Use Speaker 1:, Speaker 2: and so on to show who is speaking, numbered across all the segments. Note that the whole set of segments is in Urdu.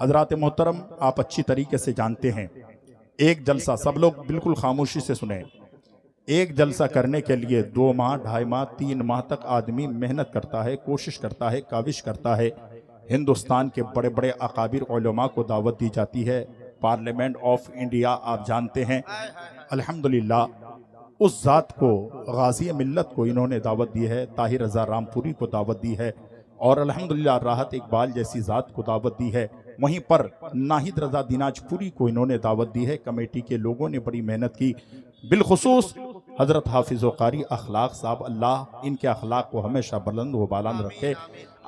Speaker 1: حضرات محترم، آپ اچھی طریقے سے جانتے ہیں ایک جلسہ، سب لوگ بالکل خاموشی سے سنیں، ایک جلسہ کرنے کے لیے 2 ماہ 2.5 ماہ 3 ماہ تک آدمی محنت کرتا ہے، کوشش کرتا ہے، کاوش کرتا ہے۔ ہندوستان کے بڑے بڑے اکابر علماء کو دعوت دی جاتی ہے، پارلیمنٹ آف انڈیا آپ جانتے ہیں۔ الحمدللہ اس ذات کو، غازی ملت کو انہوں نے دعوت دی ہے، طاہر رضا رامپوری کو دعوت دی ہے، اور الحمدللہ راحت اقبال جیسی ذات کو دعوت دی ہے۔ وہیں پر ناہید رضا دیناج پوری کو انہوں نے دعوت دی ہے۔ کمیٹی کے لوگوں نے بڑی محنت کی، بالخصوص حضرت حافظ و قاری اخلاق صاحب، اللہ ان کے اخلاق کو ہمیشہ بلند و بالند رکھے۔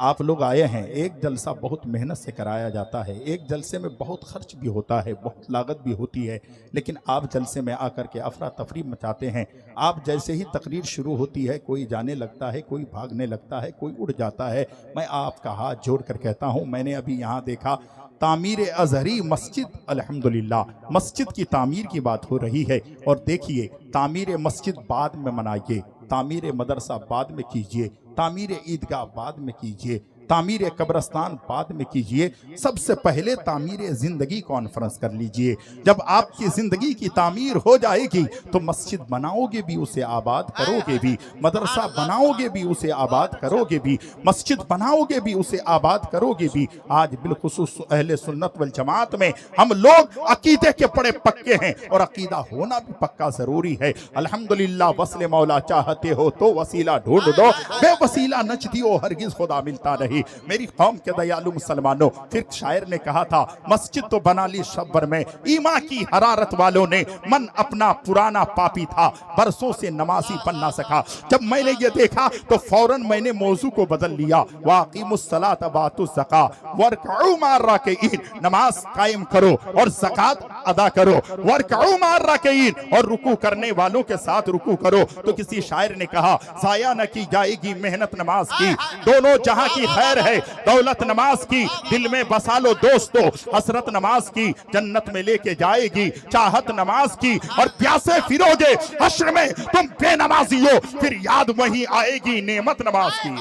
Speaker 1: آپ لوگ آئے ہیں، ایک جلسہ بہت محنت سے کرایا جاتا ہے، ایک جلسے میں بہت خرچ بھی ہوتا ہے، بہت لاگت بھی ہوتی ہے، لیکن آپ جلسے میں آ کر کے افراتفری مچاتے ہیں۔ آپ جیسے ہی تقریر شروع ہوتی ہے، کوئی جانے لگتا ہے، کوئی بھاگنے لگتا ہے، کوئی اڑ جاتا ہے۔ میں آپ کا ہاتھ جوڑ کر کہتا ہوں، میں نے ابھی یہاں دیکھا تعمیر ازہری مسجد، الحمدللہ مسجد کی تعمیر کی بات ہو رہی ہے، اور دیکھیے تعمیر مسجد بعد میں منائیے، تعمیر مدرسہ بعد میں کیجئے، تعمیر عیدگاہ بعد میں کیجئے، تعمیر قبرستان بعد میں کیجئے، سب سے پہلے تعمیر زندگی کانفرنس کر لیجئے۔ جب آپ کی زندگی کی تعمیر ہو جائے گی تو مسجد بناؤ گے بھی، اسے آباد کرو گے بھی، مدرسہ بناؤ گے بھی، اسے آباد کرو گے بھی، مسجد بناؤ گے بھی، اسے آباد کرو گے بھی۔ آج بالخصوص اہل سنت والجماعت میں ہم لوگ عقیدے کے بڑے پکے ہیں، اور عقیدہ ہونا بھی پکا ضروری ہے۔ الحمدللہ وصل مولا چاہتے ہو تو وسیلہ ڈھونڈ دو، بے وسیلہ نچدیو ہرگز خدا ملتا نہیں۔ میری قوم کے دیالو مسلمانوں، پھر شاعر نے کہا تھا مسجد تو بنا لی شبر میں، ایمان کی حرارت والوں نے، من اپنا پرانا پاپی تھا، برسوں سے نمازی بن نہ سکا۔ جب میں نے یہ دیکھا تو فوراً میں نے موضوع کو بدل لیا، وَأَقِیمُوا الصَّلَاةَ وَآتُوا الزَّکَاةَ وَارْکَعُوا مَعَ الرَّاکعِینَ، نماز قائم کرو اور زکوٰۃ ادا کرو، وَارْکَعُوا مَعَ الرَّاکعِینَ، اور رکوع کرنے والوں کے ساتھ رکوع کرو۔ تو کسی شاعر نے کہا ضائع نہ کی جائے گی محنت نماز کی، دونوں جہاں کی خیر ہے، دولت نماز کی دل میں بسا لو دوستو، حسرت نماز کی جنت میں لے کے جائے گی، چاہت نماز کی اور پیاسے پھروگے حشر میں تم بے نمازی ہو، پھر یاد وہی آئے گی نعمت نماز کی۔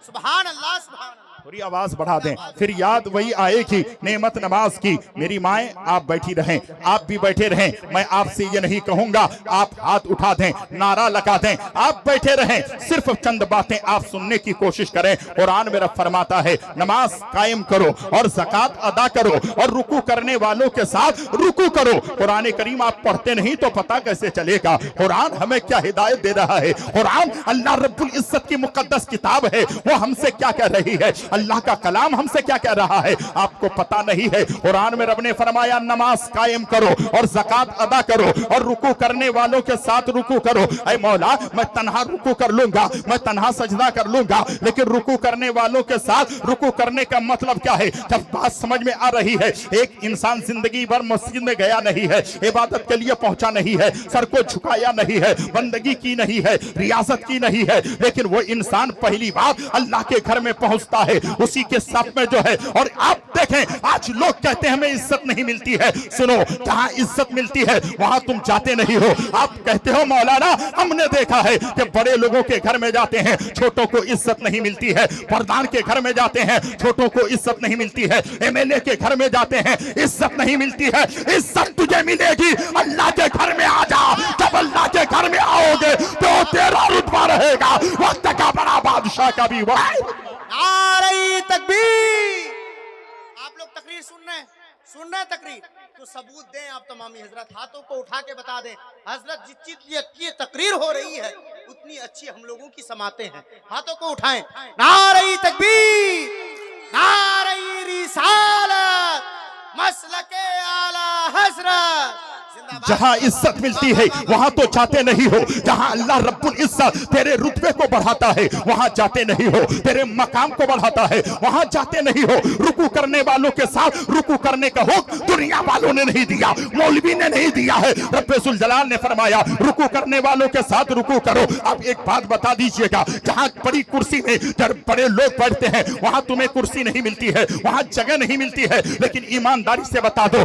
Speaker 2: سبحان اللہ، سبحان اللہ،
Speaker 1: تھوڑی آواز بڑھا دیں، پھر یاد وہی آئے گی نعمت نماز کی۔ میری مائیں آپ بیٹھی رہیں، آپ بھی بیٹھے رہیں، میں آپ سے یہ نہیں کہوں گا آپ ہاتھ اٹھا دیں، نعرہ لگا دیں، آپ بیٹھے رہیں، صرف چند باتیں آپ سننے کی کوشش کریں۔ قرآن میرا فرماتا ہے نماز قائم کرو اور زکوٰۃ ادا کرو اور رکوع کرنے والوں کے ساتھ رکوع کرو۔ قرآن کریم آپ پڑھتے نہیں تو پتہ کیسے چلے گا قرآن ہمیں کیا ہدایت دے رہا ہے؟ قرآن اللہ رب العزت کی مقدس کتاب ہے، وہ ہم سے کیا کہہ رہی ہے؟ اللہ کا کلام ہم سے کیا کہہ رہا ہے؟ آپ کو پتہ نہیں ہے؟ قرآن میں رب نے فرمایا نماز قائم کرو اور زکوٰۃ ادا کرو اور رکوع کرنے والوں کے ساتھ رکوع کرو۔ اے مولا میں تنہا رکوع کر لوں گا، میں تنہا سجدہ کر لوں گا، لیکن رکوع کرنے والوں کے ساتھ رکوع کرنے کا مطلب کیا ہے؟ جب بات سمجھ میں آ رہی ہے، ایک انسان زندگی بھر مسجد میں گیا نہیں ہے، عبادت کے لیے پہنچا نہیں ہے، سر کو جھکایا نہیں ہے، بندگی کی نہیں ہے، ریاضت کی نہیں ہے، لیکن وہ انسان پہلی بار اللہ کے گھر میں پہنچتا ہے، اسی کے صف میں جو ہے۔ اور آپ دیکھیں آج لوگ کہتے ہیں ہمیں عزت نہیں ملتی ہے، سنو جہاں عزت ملتی ہے وہاں تم جاتے نہیں ہو۔ آپ کہتے ہو مولانا ہم نے دیکھا ہے کہ بڑے لوگوں کے گھر میں جاتے ہیں چھوٹوں کو عزت نہیں ملتی ہے، پردان کے گھر میں جاتے ہیں چھوٹوں کو عزت نہیں ملتی ہے، ایم ایل اے کے گھر میں جاتے ہیں عزت نہیں ملتی ہے۔ عزت تجھے ملے گی اللہ کے گھر میں آ جا، جب اللہ کے گھر میں آؤ گے تو تیرا رتبہ رہے گا وقت کا بڑا بادشاہ کا بھی وقت۔
Speaker 2: نعرہ تکبیر! آپ لوگ تقریر سن رہے ہیں تقریر تو ثبوت دیں آپ تمامی حضرات، ہاتھوں کو اٹھا کے بتا دیں حضرت جس چیز کی تقریر ہو رہی ہے اتنی اچھی ہم لوگوں کی سماعتیں ہیں، ہاتھوں کو اٹھائیں۔ نعرہ تکبیر، نعرہ رسالت، مسلک اعلی حضرت۔
Speaker 1: جہاں عزت ملتی ہے وہاں تو جاتے نہیں ہو، جہاں اللہ رب العزت تیرے رتبے کو بڑھاتا ہے وہاں جاتے نہیں ہو، تیرے مقام کو بڑھاتا ہے وہاں جاتے نہیں ہو۔ رکوع کرنے والوں کے ساتھ رکوع کرنے کا حکم دنیا والوں نے نہیں دیا، مولوی نے نہیں دیا ہے، رب ذوالجلال نے فرمایا رکوع کرنے والوں کے ساتھ رکوع کرو۔ اب ایک بات بتا دیجئے گا، جہاں بڑی کرسی میں جب بڑے لوگ بیٹھتے ہیں وہاں تمہیں کرسی نہیں ملتی ہے، وہاں جگہ نہیں ملتی ہے، لیکن ایمانداری سے بتا دو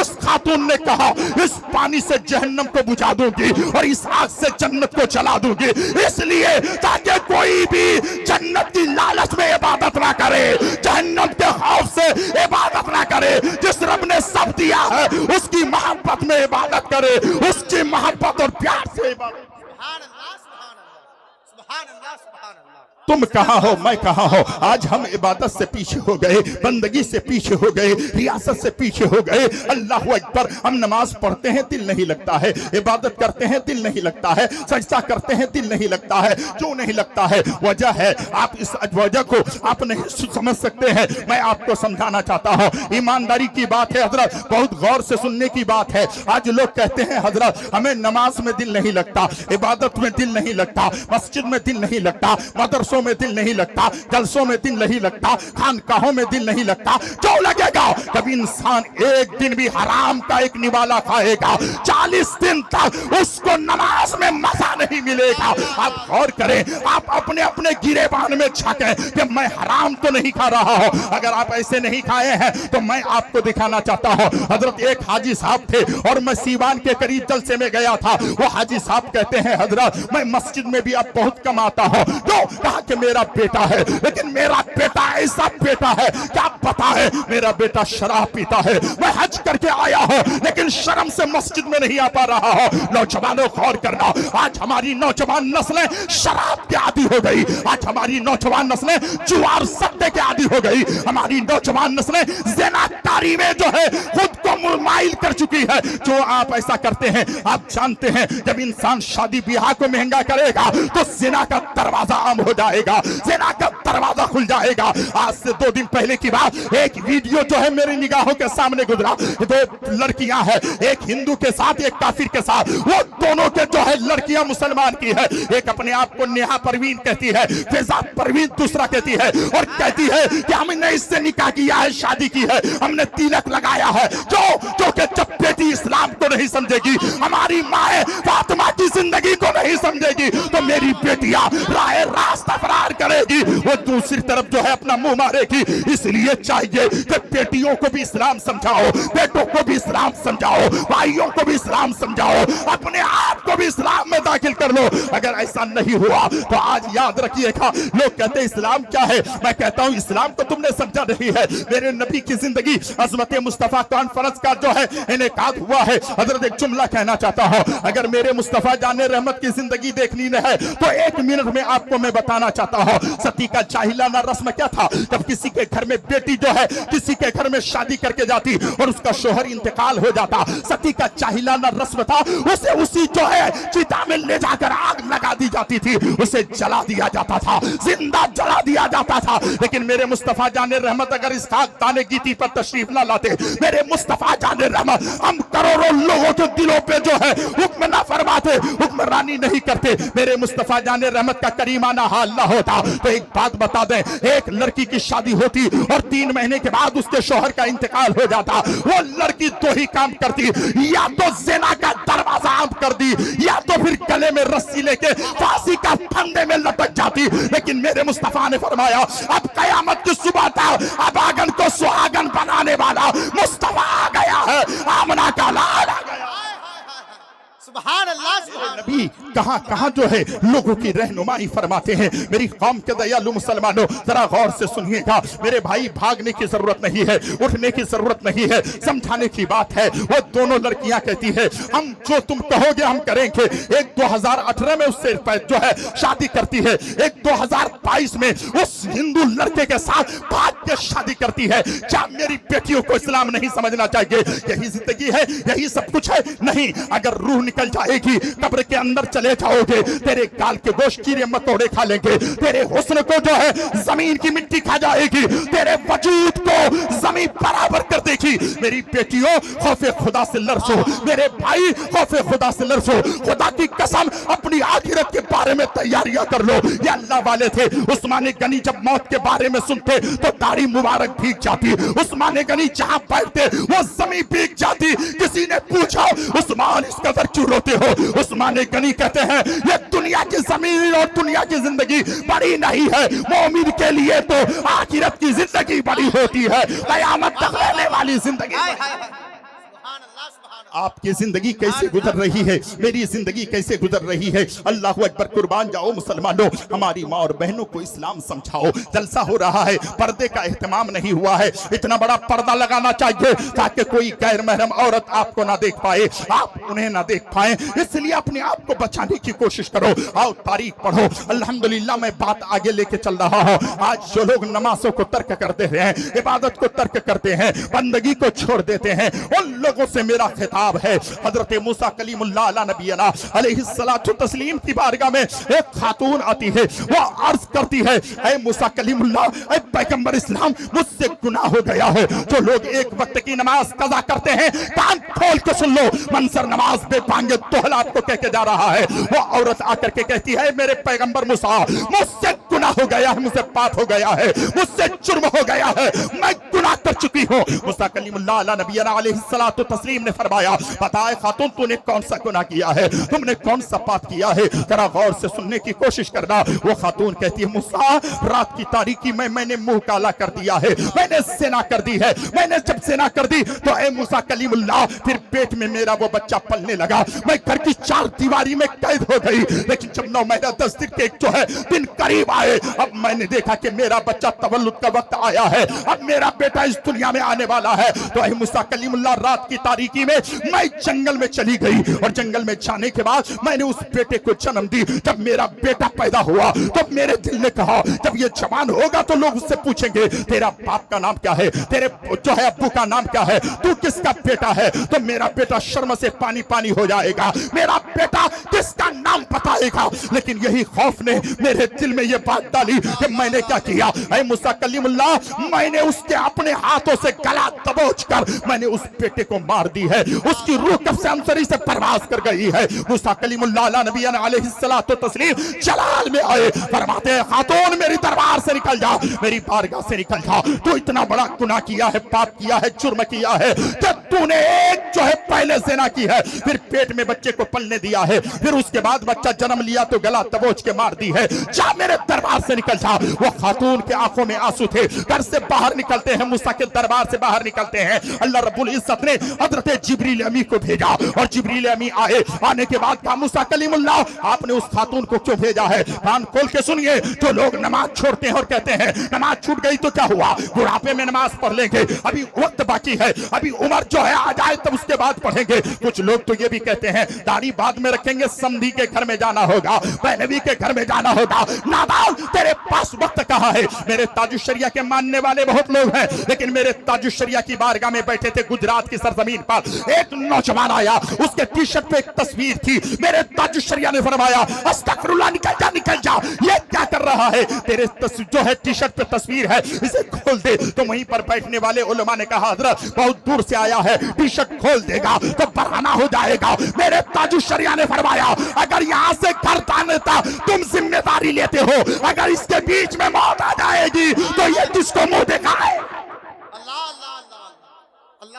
Speaker 1: اس خاتون نے کہا اس پانی سے جہنم کو بجھا دوں گی اور اس آگ سے جنت کو جلا دوں گی، اس لیے تاکہ کوئی بھی جنت کی لالچ میں عبادت نہ کرے، جہنم کے خوف سے عبادت نہ کرے، جس رب نے سب دیا ہے اس کی محبت میں عبادت کرے، اس کی محبت اور پیار سے عبادت۔
Speaker 2: سبحان اللہ سبحان اللہ سبحان اللہ سبحان اللہ۔
Speaker 1: تم کہاں ہو میں کہاں ہو، آج ہم عبادت سے پیچھے ہو گئے، بندگی سے پیچھے ہو گئے، ریاست سے پیچھے ہو گئے۔ اللہ اکبر، ہم نماز پڑھتے ہیں دل نہیں لگتا ہے، عبادت کرتے ہیں دل نہیں لگتا ہے، سجدہ کرتے ہیں دل نہیں لگتا ہے، کیوں نہیں لگتا ہے؟ وجہ ہے، آپ اس وجہ کو آپ نہیں سمجھ سکتے ہیں، میں آپ کو سمجھانا چاہتا ہوں۔ ایمانداری کی بات ہے حضرت، بہت غور سے سننے کی بات ہے۔ آج لوگ کہتے ہیں حضرت ہمیں نماز میں دل نہیں لگتا، عبادت میں دل نہیں لگتا، مسجد میں دل نہیں لگتا، مدرسوں میں دل نہیں لگتا، جلسوں میں دل نہیں لگتا، خانقاہوں میں دل نہیں لگتا۔ کیوں لگے گا؟ کبھی انسان ایک دن بھی حرام کا ایک نوالا کھائے گا، 40 دن تک اس کو نماز میں مزہ نہیں ملے گا۔ آپ غور کریں، آپ اپنے اپنے گریبان میں جھانکیں کہ میں حرام تو نہیں کھا رہا ہوں۔ اگر آپ ایسے نہیں کھائے ہیں تو میں آپ کو دکھانا چاہتا ہوں۔ حضرت ایک حاجی صاحب تھے اور میں سیوان کے قریب جلسے میں گیا تھا۔ وہ حاجی صاحب کہتے ہیں حضرت میں مسجد میں بھی اب بہت کم آتا ہوں۔ کیوں؟ کہا کہ میرا بیٹا ہے، لیکن میرا بیٹا ایسا بیٹا ہے کیا پتا ہے، میرا بیٹا شراب پیتا ہے، میں حج کر کے آیا ہوں لیکن شرم سے مسجد میں نہیں آ پا رہا ہوں۔ نوجوانوں غور کرنا، آج ہماری نوجوان نسلیں شراب کے عادی ہو گئی، آج ہماری نوجوان نسلیں جوار سٹے کے عادی ہو گئی، ہماری نوجوان نسلیں زناکاری میں جو ہے خود کو مائل کر چکی ہے۔ جو آپ ایسا کرتے ہیں، آپ جانتے ہیں جب انسان شادی بیاہ کو مہنگا کرے گا تو زنا کا دروازہ عام ہو جائے گا، زنا کا دروازہ کھل جائے گا۔ آج سے 2 دن پہلے کی بات، ایک ویڈیو جو ہے میری نگاہوں کے سامنے گزرا، 2 لڑکیاں ہیں، ایک ہندو کے ساتھ ایک کافر کے ساتھ، وہ دونوں کے جو ہے لڑکیاں مسلمان کی ہے، ایک اپنے آپ کو نیہا پروین کہتی ہے، فضا پروین دوسرا کہتی ہے، اور کہتی ہے کہ ہم نے اس سے نکاح کیا ہے، شادی کی ہے، ہم نے تلک لگایا ہے۔ جو کہ جب بیٹی اسلام کو نہیں سمجھے گی، ہماری ماں فاطمہ کی زندگی کو نہیں سمجھے گی، تو میری بیٹیاں راہ راست افرار کرے گی، وہ دوسری طرف جو ہے اپنا منہ مارے گی۔ اس لیے چاہیے کہ بیٹیوں کو بھی اسلام سمجھاؤ، بیٹوں کو بھی اسلام سمجھاؤ، بھائیوں کو بھی اسلام سمجھاؤ، اپنے آپ کو بھی اسلام میں داخل کر لو۔ اگر ایسا نہیں ہوا تو آج یاد رکھیے گا، لوگ کہتے ہیں اسلام کیا ہے، میں کہتا ہوں اسلام تو تم نے سمجھا نہیں ہے۔ میرے نبی کی زندگی عظمت مصطفیٰ کانفرنس کا جو ہے انعقاد ہوا ہے، حضرت ایک جملہ کہنا چاہتا ہوں، اگر میرے مصطفیٰ جان رحمت کی زندگی دیکھنی ہے تو 1 منٹ میں آپ کو میں بتانا چاہتا ہوں۔ ستی کا جاہلانہ رسم کیا تھا؟ جب کسی کے گھر میں بیٹی جو ہے کسی کے گھر میں شادی کر کے جاتی اور اس کا شوہر انتقال ہو جاتا، ستی کا جاہلانہ رسم تھا، اسے اسی جو ہے چتا میں لے جا کر آگ لگا دی جاتی تھی، اسے جلا دیا جاتا تھا، زندہ جلا دیا جاتا تھا۔ لیکن میرے مصطفیٰ جان رحمت اگر اس خاکدان گیتی پر تشریف نہ لاتے، میرے مصطفیٰ جان رحمت ہم کروڑوں لوگوں کے دلوں پہ جو ہے حکم نہ فرماتے، حکمرانی نہیں کرتے، میرے مصطفیٰ جان رحمت کا کریمانہ حال نہ ہوتا۔ تو ایک بات بتا دیں، ایک لڑکی کی شادی ہوتی اور 3 مہینے کے بعد اس کے شوہر کا انتقال ہو جاتا، وہ لڑکی 2 ہی کام کرتی، یا تو زنا کا دروازہ عام کر دی، یا تو پھر گلے میں رسی لے کے پھانسی کا پھندے میں لٹک جاتی۔ لیکن میرے مصطفیٰ نے فرمایا اب قیامت کی صبح تھا، اب آگن کو سہاگن بنانے والا مصطفیٰ آ گیا ہے، آمنہ کا لال آ گیا۔
Speaker 2: سبحان اللہ سبحان
Speaker 1: نبی کہاں کہاں جو ہے لوگوں کی رہنمائی فرماتے ہیں۔ میری قوم کے دیالو مسلمانوں ذرا غور سے سنیے گا، میرے بھائی بھاگنے کی ضرورت نہیں ہے، اٹھنے کی ضرورت نہیں ہے، سمجھانے کی بات ہے۔ وہ دونوں لڑکیاں کہتی ہے ہم جو تم کہو گے ہم کریں گے۔ ایک 2018 میں اس سے جو ہے شادی کرتی ہے، ایک 2022 میں اس ہندو لڑکے کے ساتھ بھاگ کے شادی کرتی ہے۔ کیا میری بیٹیوں کو اسلام نہیں سمجھنا چاہیے؟ یہی زندگی ہے، یہی سب کچھ ہے؟ نہیں، اگر روح نکل جائے گی، قبر کے اندر چلے جاؤ گے، تیرے گال کے گوشت کیڑے مکوڑے کھا لیں گے، تیرے حسن کو جو ہے زمین کی مٹی کھا جائے گی، تیرے وجود کو زمین برابر کر دے گی۔ میری بیٹیوں خوف خدا سے لرزو، میرے بھائی خوف خدا سے لرزو، خدا کی قسم اپنی آخرت کے بارے میں تیاریاں کر لو۔ یہ اللہ والے تھے، عثمان غنی جب موت کے بارے میں سنتے تو داڑھی مبارک بھیگ جاتی، عثمان غنی جہاں بیٹھتے وہ زمین بھیگ جاتی۔ کسی نے پوچھا عثمان اس قدر کیوں روتے ہو؟ عثمان غنی کہتے ہیں یہ دنیا کی زمین اور دنیا کی زندگی بڑی نہیں ہے، مومن کے لیے تو آخرت کی زندگی بڑی ہوتی ہے، قیامت تک رہنے والی زندگی۔ آپ کی زندگی کیسے گزر رہی ہے, میری زندگی کیسے گزر رہی ہے. اللہ اکبر, قربان جاؤ مسلمانوں, ہماری ماں اور بہنوں کو اسلام سمجھاؤ. جلسہ ہو رہا ہے, پردے کا اہتمام نہیں ہوا ہے, اتنا بڑا پردہ لگانا چاہیے تاکہ کوئی غیر محرم عورت آپ کو نہ دیکھ پائے, آپ انہیں نہ دیکھ پائیں. اس لیے اپنے آپ کو بچانے کی کوشش کرو. آؤ تاریخ پڑھو. الحمدللہ میں بات آگے لے کے چل رہا ہوں. آج جو لوگ نمازوں کو ترک کرتے ہیں, عبادت کو ترک کرتے ہیں, بندگی کو چھوڑ دیتے ہیں, ان لوگوں سے میرا خطاب ہے. حضرت موسیٰ کلیم اللہ علیہ نبینا علیہ الصلوۃ والتسلیم کی بارگاہ میں ایک خاتون آتی ہے, وہ عرض کرتی ہے, اے موسیٰ کلیم اللہ, اے پیغمبر اسلام, مجھ سے گناہ ہو گیا ہے. جو لوگ ایک وقت کی نماز قضا کرتے ہیں, کان کھول کے سن لو, منظر نماز بے پانگے توہلات کو کہہ کے جا رہا ہے. وہ عورت آ کر کے کہتی ہے, میرے پیغمبر موسیٰ, مجھ سے گناہ ہو گیا ہے, مجھ سے پاپ ہو گیا ہے, مجھ سے جرم ہو گیا ہے, میں گناہ کر چکی ہوں. موسیٰ کلیم اللہ علیہ نبینا علیہ الصلوۃ والتسلیم نے فرمایا, بتائے خاتون, تو نے کون سا گناہ کیا ہے, تم نے کون سا پاپ کیا ہے, ذرا غور سے سننے کی کوشش کرنا. وہ خاتون کہتی ہے, موسیٰ, رات کی تاریکی میں میں نے منہ کالا کر دیا ہے, میں نے زنا کر دی ہے. میں نے جب زنا کر دی تو اے موسیٰ کلیم اللہ, پھر پیٹ میں میرا وہ بچہ پلنے لگا, میں گھر کی چار دیواری میں قید ہو گئی. لیکن جب 9 مہینہ 10 دن کے جو ہے دن قریب آئے, اب میں نے دیکھا کہ میرا بچہ تولد کا وقت آیا ہے, اب میرا بیٹا اس دنیا میں آنے والا ہے. تو اے موسیٰ کلیم اللہ, رات کی تاریکی میں میں جنگل میں چلی گئی, اور جنگل میں جانے کے بعد میں نے اس بیٹے کو جنم دی. جب میرا بیٹا پیدا ہوا تو میرے دل نے کہا, جب یہ جوان ہوگا تو لوگ اس سے پوچھیں گے, تیرا باپ کا نام کیا ہے, تیرے جو ہے ابو کا نام کیا ہے, تو کس کا بیٹا ہے. تو میرا بیٹا شرم سے پانی پانی ہو جائے گا, میرا بیٹا کس کا نام بتائے گا. لیکن یہی خوف نے میرے دل میں یہ بات ڈالی کہ میں نے کیا کیا, اے موسیٰ کلیم اللہ, میں نے اس کے اپنے ہاتھوں سے گلا دبوچ کر میں نے اس بیٹے کو مار دی ہے. اس کی روح کب سے انصری سے پرواز کر گئی ہے. موسیٰ کلیم اللہ علیہ نبینا علیہ الصلوۃ والتسلیم جلال میں آئے, فرماتے ہیں, خاتون, میری دربار سے نکل جا, میری بارگاہ سے نکل جا. تو اتنا بڑا گناہ کیا ہے, پاپ کیا ہے, جرم کیا ہے کہ تو نے ایک جو ہے پہلے زنا کی ہے, پھر پیٹ میں بچے کو پلنے دیا ہے, پھر اس کے بعد بچہ جنم لیا تو گلا دبوچ کے مار دی ہے. جا, میرے دربار سے نکل جا. وہ خاتون کے آنکھوں میں آنسو تھے. گھر سے باہر نکلتے ہیں, موسیٰ کے دربار سے باہر نکلتے ہیں, اللہ رب العزت نے حضرت جبریل امی کو بھیجا, اور جبریل امی آئے. آنے کے بعد کہا, موسیٰ کلیم اللہ, آپ نے اس خاتون کو کیوں بھیجا ہے. کان کھول کے سنیے, جو لوگ نماز چھوڑتے ہیں اور کہتے ہیں نماز چھوٹ گئی تو کیا ہوا, بڑھاپے میں نماز پڑھ لیں گے, ابھی وقت باقی ہے, ابھی عمر جو ہے آ جائے تب اس کے بعد پڑھیں گے. کچھ لوگ تو یہ بھی کہتے ہیں داڑھی بعد میں رکھیں گے, سمدھی کے گھر میں جانا ہوگا, پہلوی کے گھر میں جانا ہوگا. نادان, تیرے پاس وقت کہاں ہے. میرے تاج الشریعہ کے ماننے والے بہت لوگ ہیں, لیکن میرے تاج الشریعہ کی بارگاہ میں بیٹھے تھے گجرات کی سرزمین پر, ایک نوجوان آیا, اس کے ٹی شرٹ پہ ایک تصویر تھی. میرے تاج الشریعہ نے فرمایا, استغفر اللہ, نکل جا, نکل جا, یہ کیا کر رہا ہے, تیرے جو ہے ٹی شرٹ پہ تصویر ہے, اسے کھول دے. تو وہیں پر بیٹھنے والے علماء نے کہا, حضرت بہت دور سے آیا ہے, ٹی شرٹ کھول دے گا تو بہانہ ہو جائے گا. میرے تاج الشریعہ نے فرمایا, اگر یہاں سے گھر جانے تک تم ذمہ داری لیتے ہو, اگر اس کے بیچ میں موت آ جائے گی تو یہ کس کو منہ دکھائے.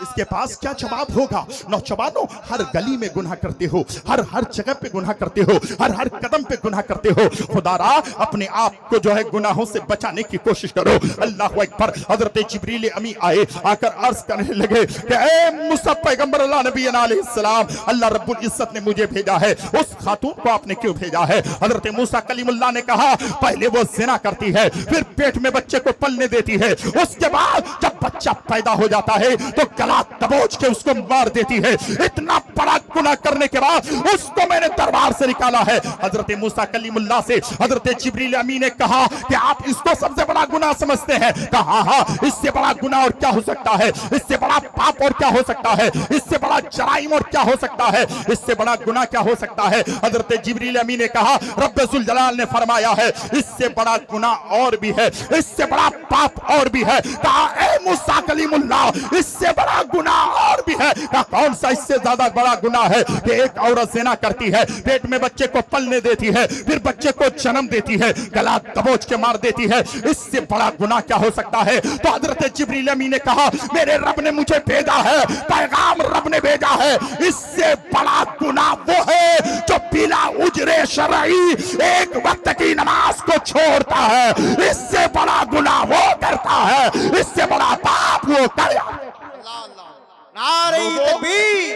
Speaker 1: اس کے پاس کیا جواب ہوگا. نوجوانوں, ہر گلی میں گناہ کرتے ہو, ہر جگہ پہ گناہ کرتے ہو, ہر قدم پہ گناہ کرتے ہو. خدا را, اپنے آپ کو جو ہے گناہوں سے بچانے کی کوشش کرو. اللہ اکبر. حضرت جبریل امی آئے, آ کر عرض کرنے لگے کہ اے موسیٰ پیغمبر اللہ نبی علیہ السلام, اللہ رب العزت نے مجھے بھیجا ہے. اس خاتون کو آپ نے کیوں بھیجا ہے. حضرت موسیٰ کلیم اللہ نے کہا, پہلے وہ زنا کرتی ہے, پھر پیٹ میں بچے کو پلنے دیتی ہے, اس کے بعد جب بچہ پیدا ہو جاتا ہے تو گلا دبوچ کے اس کو مار دیتی ہے. اتنا بڑا گناہ کرنے کے بعد اس کو میں نے دربار سے نکالا ہے. حضرت موسیٰ کلیم اللہ سے حضرت جبریل امی نے کہا کہ آپ اس کو سب سے بڑا گناہ سمجھتے ہیں. کہا ہاں, اس سے بڑا گناہ اور کیا ہو سکتا ہے, اس سے بڑا پاپ اور کیا ہو سکتا ہے, اس سے بڑا جرائم اور کیا ہو سکتا ہے, اس سے بڑا گناہ کیا ہو سکتا ہے. حضرت جبریل امی نے کہا, رب ذوالجلال نے فرمایا ہے, اس سے بڑا گناہ اور بھی ہے, اس سے بڑا پاپ اور بھی ہے. کہا, اے موسیٰ کلیم اللہ, اس سے بڑا گناہ اور بھی ہے. کہا, کون سا اس سے زیادہ بڑا گناہ ہے کہ ایک عورت زنا کرتی ہے, پیٹ میں بچے کو پلنے دیتی ہے, پھر بچے کو جنم دیتی ہے, گلا دبوچ کے مار دیتی ہے. اس سے بڑا گناہ کیا ہو سکتا ہے. تو حضرت جبریل امی نے کہا, میرے رب نے مجھے بھیجا ہے, پیغام رب نے بھیجا ہے. اس سے بڑا گناہ وہ ہے جو بلا اجر شرعی ایک وقت کی نماز کو چھوڑتا ہے. اس سے بڑا گناہ وہ کرتا ہے, اس سے بڑا پاپ وہ کرتا ہے.
Speaker 2: نعرہ تکبیر,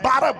Speaker 1: 12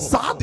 Speaker 1: 7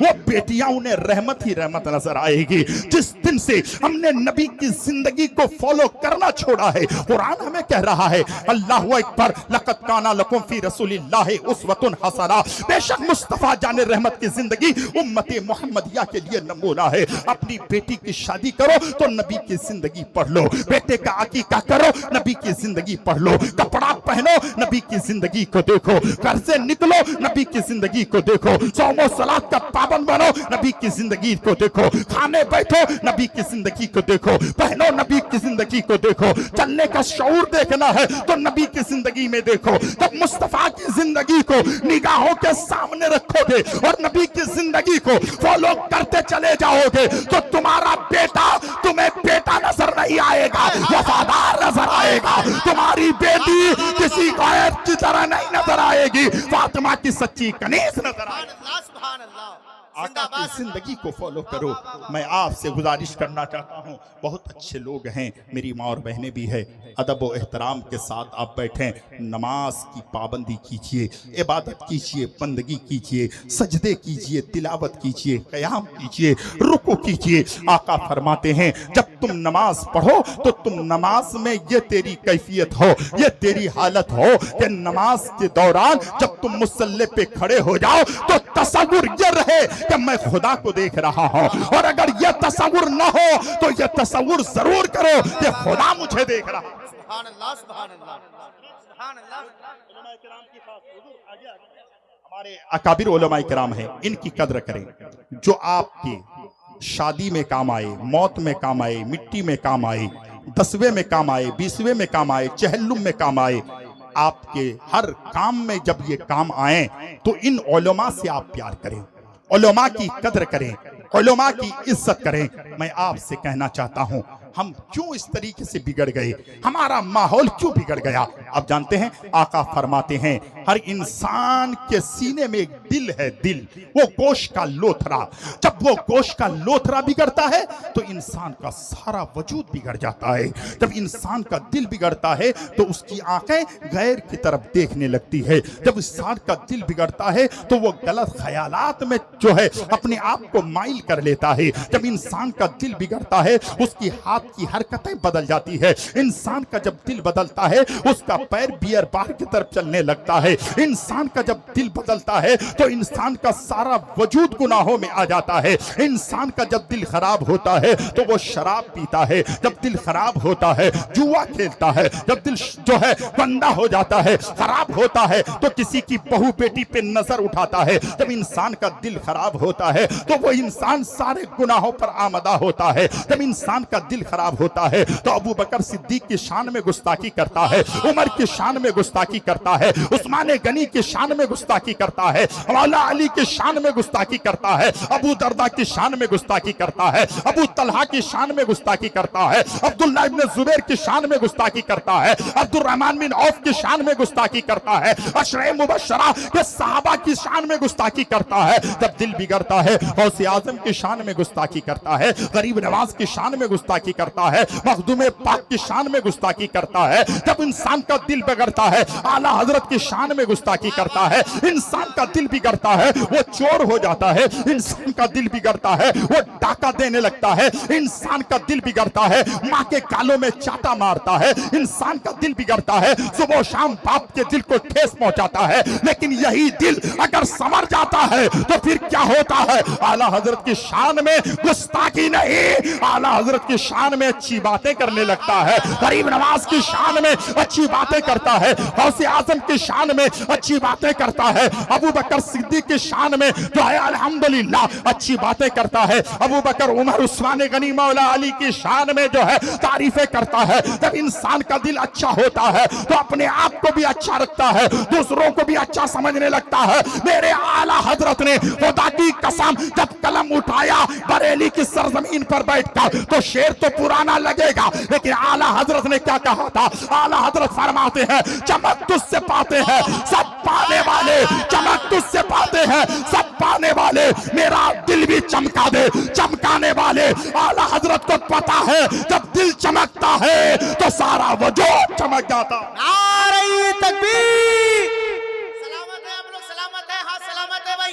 Speaker 1: وہ بیٹیاں انہیں رحمت ہی رحمت نظر آئے گی۔ جس دن سے ہم نے نبی کی زندگی کو فالو کرنا چھوڑا ہے، قرآن ہمیں کہہ رہا ہے اللہ اکبر لقد کان لکم فی رسول اللہ اسوۃ حسنہ، بے شک مصطفیٰ جان رحمت کی زندگی امت محمدیہ کے لیے نمونہ ہے۔ اپنی بیٹی کی شادی کرو تو نبی کی زندگی پڑھ لو، بیٹے کا عقیقہ کرو نبی کی زندگی پڑھ لو، کپڑا پہنو نبی کی زندگی کو دیکھو، گھر سے نکلو نبی کی زندگی کو دیکھو، صوم و صلاۃ کا پابند بنو نبی کی زندگی کو دیکھو، کھانے بیٹھو نبی کی زندگی کو دیکھو، پہنو نبی کی زندگی کو دیکھو، چلنے کا شعور دیکھنا ہے تو نبی کی زندگی میں دیکھو۔ جب مصطفیٰ کی زندگی کو نگاہوں کے سامنے رکھو گے اور نبی کی زندگی کو فالو کرتے چلے جاؤ گے تو تمہارا بیٹا تمہیں بیٹا نظر نہیں آئے گا، وفادار نظر آئے گا۔ تمہاری بیٹی کسی غیر کی طرح نہیں نظر آئے گی، فاطمہ کی سچی کنیز نظر آئے گی۔
Speaker 2: سبحان اللہ،
Speaker 1: آقا کی زندگی کو فالو کرو۔ میں آپ سے گزارش کرنا چاہتا ہوں، بہت اچھے لوگ ہیں، میری ماں اور بہنیں بھی ہیں، ادب و احترام کے ساتھ آپ بیٹھیں، نماز کی پابندی کیجئے، عبادت کیجئے، بندگی کیجئے، سجدے کیجئے، تلاوت کیجئے، قیام کیجئے، رکوع کیجئے۔ آقا فرماتے ہیں جب تم نماز پڑھو تو تم نماز میں یہ تیری کیفیت ہو، یہ تیری حالت ہو کہ نماز کے دوران جب تم مصلی پہ کھڑے ہو جاؤ تو تصور یہ رہے کہ میں خدا کو دیکھ رہا ہوں، اور اگر یہ تصور نہ ہو تو یہ تصور ضرور کرو کہ خدا مجھے دیکھ رہا ہے۔
Speaker 2: سبحان اللہ، سبحان اللہ، سبحان اللہ۔
Speaker 1: ہمارے اکابر علماء کرام ہیں، ان کی قدر کریں، جو آپ کی شادی میں کام آئے، موت میں کام آئے، مٹی میں کام آئے، 10ویں میں کام آئے، 20ویں میں کام آئے، چہلم میں کام آئے، آپ کے ہر کام میں جب یہ کام آئیں تو ان علماء سے آپ پیار کریں، علماء کی قدر کریں، علماء کی عزت کریں۔ میں آپ سے کہنا چاہتا ہوں ہم کیوں اس طریقے سے بگڑ گئے، ہمارا ماحول کیوں بگڑ گیا؟ آپ جانتے ہیں آقا فرماتے ہیں ہر انسان کے سینے میں ایک دل ہے، دل، وہ گوشت کا لوتھڑا، جب وہ گوشت کا لوتھڑا بگڑتا ہے تو انسان کا سارا وجود بگڑ جاتا ہے۔ جب انسان کا دل بگڑتا ہے تو اس کی آنکھیں غیر کی طرف دیکھنے لگتی ہے، جب انسان کا دل بگڑتا ہے تو وہ غلط خیالات میں جو ہے اپنے آپ کو مائل کر لیتا ہے، جب انسان کا دل بگڑتا ہے اس کی ہاتھ کی حرکتیں بدل جاتی ہے، انسان کا جب دل بدلتا ہے اس کا پیر بیئر بار کی طرف چلنے لگتا ہے، انسان کا جب دل بدلتا ہے تو انسان کا سارا وجود گناہوں میں آ جاتا ہے، انسان کا جب دل خراب ہوتا ہے تو وہ شراب پیتا ہے، جب دل خراب ہوتا ہے جوا کھیلتا ہے، جب دل جو ہے گندا ہو جاتا ہے، خراب ہوتا ہے تو کسی کی بہو بیٹی پہ نظر اٹھاتا ہے، جب انسان کا دل خراب ہوتا ہے تو وہ انسان سارے گناہوں پر آمدہ ہوتا ہے، جب انسان کا دل خراب ہوتا ہے تو ابو بکر صدیق کی شان میں گستاخی کرتا ہے، عمر کی شان میں گستاخی کرتا ہے، عثمان غنی کی شان میں گستاخی کرتا ہے، مولا علی کی شان میں گستاخی کرتا ہے، ابو دردہ کی شان میں گستاخی کرتا ہے، ابو طلحہ کی شان میں گستاخی کرتا ہے، عبداللہ ابن زبیر کی شان میں گستاخی کرتا ہے، عبد الرحمن بن عوف کی شان میں گستاخی کرتا ہے، عشرہ مبشرہ کے صحابہ کی شان میں گستاخی کرتا ہے۔ جب دل بگڑتا ہے غوث اعظم کی شان میں گستاخی کرتا ہے، غریب نواز کی شان میں گستاخی کرتا ہے، مخدوم پاک کی شان میں گستاخی کرتا ہے۔ جب انسان کا دل بگڑتا ہے اعلیٰ حضرت کی شان میں گستاخی کرتا ہے، انسان کا دل بگڑتا ہے وہ چور ہو جاتا ہے، انسان کا دل بگڑتا ہے وہ ڈاکہ دینے لگتا ہے، انسان کا دل بگڑتا ہے ماں کے گالوں میں چاٹا مارتا ہے، انسان کا دل بگڑتا ہے صبح و شام باپ کے دل کو ٹھیس پہنچاتا ہے۔ لیکن یہی دل اگر سمر جاتا ہے تو پھر کیا ہوتا ہے؟ اعلیٰ حضرت کی شان میں گستاخی نہیں، اعلیٰ حضرت کی شان میں اچھی باتیں کرنے لگتا ہے، غریب نواز کی شان میں اچھی باتیں کرتا ہے، غوث اعظم کی شان میں اچھی باتیں کرتا ہے، ابو بکر صدیق کی شان میں جو ہے الحمدللہ اچھی باتیں کرتا ہے، ابو بکر عمر عثمان غنی مولا علی کی شان میں جو ہے تعریفیں کرتا ہے۔ جب انسان کا دل اچھا ہوتا ہے تو اپنے آپ کو بھی اچھا رکھتا ہے، دوسروں کو بھی اچھا سمجھنے لگتا ہے۔ میرے اعلیٰ حضرت نے خدا کی قسم جب قلم اٹھایا بریلی کی سرزمین پر بیٹھ کر تو شعر تو پرانا لگے گا لیکن اعلیٰ حضرت نے کیا کہا تھا؟ اعلیٰ حضرت فرماتے ہیں چمک تجھ سے پاتے ہیں سب پانے والے، چمک تجھ سے پاتے ہیں سب پانے والے، میرا دل بھی چمکا دے چمکانے والے۔ اعلیٰ حضرت کو پتا ہے جب دل چمکتا ہے تو سارا وجود چمک جاتا۔
Speaker 2: نعرہ تکبیر! سلامت ہے آپ لوگ، سلامت ہے، ہاں سلامت ہے بھائی،